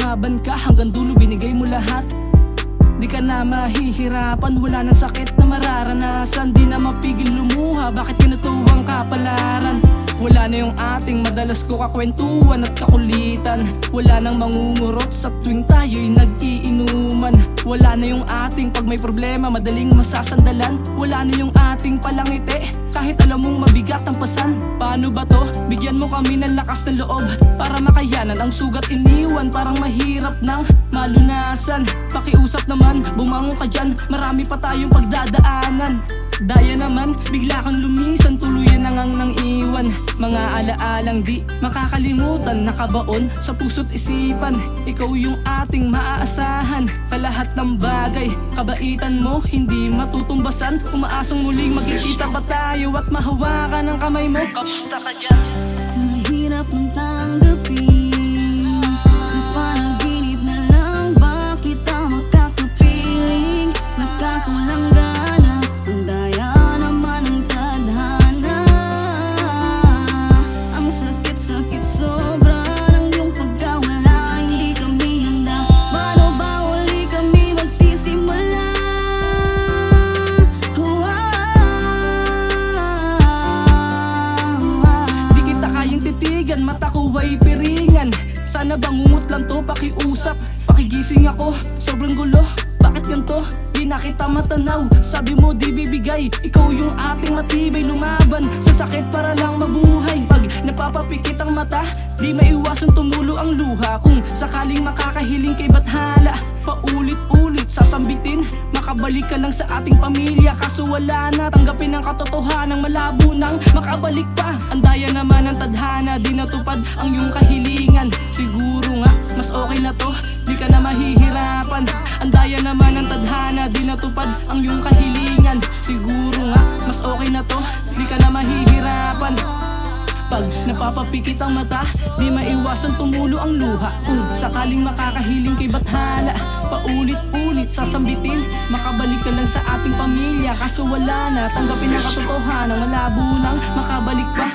lumaban ka hanggang dulo, binigay mo lahat. Di ka na mahihirapan, wala nang sakit na mararanasan. Di na mapigil lumuha, bakit tinutuwang kapalaran? Wala na yung ating madalas ko kakwentuhan at kakulitan. Wala nang mangungurot sa tuwing tayo'y nag-iinuman. Wala na yung ating pag may problema madaling masasandalan. Wala na yung ating palangiti kahit alam mong mabigat ang pasan. Paano ba to? Bigyan mo kami ng lakas ng loob para makayanan ang sugat iniwan. Parang mahirap nang malunasan. Pakiusap naman, bumangon ka dyan, marami pa tayong pagdadaanan. Daya naman, bigla kang lumisan, tuluyan na ngang nang iwan. Mga alaalang di makakalimutan, nakabaon sa puso't isipan. Ikaw yung ating maaasahan sa lahat ng bagay. Kabaitan mo, hindi matutumbasan. Umaasang muling magkikita pa tayo at mahawakan ang kamay mo. Kamusta ka dyan? Mahirap mong tanggapin, sa panaginip na lang ba kita makakapiling? Nagkatulang gana, ang daya naman ng tadhana. Ang sakit-sakit sobra ng iyong pagkawala. Hindi kami handa, paano ba uli kami magsisimula? Di kita kayang titigan, mata ko ay piringan. Sana bangungot lang to, pakiusap, pakigising ako, sobrang gulo. Bakit ganto? Di na kita matanaw. Sabi mo di bibigay, ikaw yung ating matibay. Lumaban sa sakit para lang mabuhay. Pag napapapikit ang mata, di maiwasan tumulo ang luha. Kung sakaling makakahiling kay bathala, paulit-ulit sasambitin, makabalik ka lang sa ating pamilya. Kaso wala na, tanggapin ang katotohanan, malabo nang makabalik pa. Ang daya naman ng tadhana, di natupad ang iyong kahilingan. Siguro nga, mas okay na to, di ka na mahihirapan. Ang daya naman ng tadhana, di natupad ang iyong kahilingan. Siguro nga, mas okay na to, di ka na mahihirapan. Pag napapapikit ang mata, di maiwasan tumulo ang luha. Kung sakaling makakahiling kay bathala, paulit-ulit sasambitin, makabalik ka lang sa ating pamilya. Kaso wala na, tanggapin ang katotohanan, malabo nang makabalik pa.